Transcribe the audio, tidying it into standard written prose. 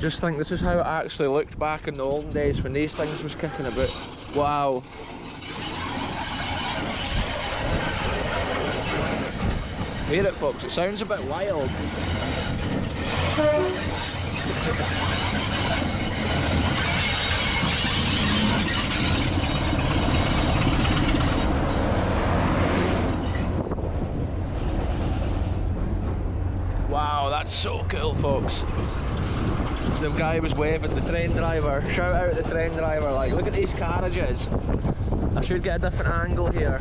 Just think this is how it actually looked back in the olden days when these things was kicking about. Wow. Hear it, folks, it sounds a bit wild. Wow, that's so cool, folks. The guy was waving, the train driver. Shout out the train driver, like, look at these carriages. I should get a different angle here.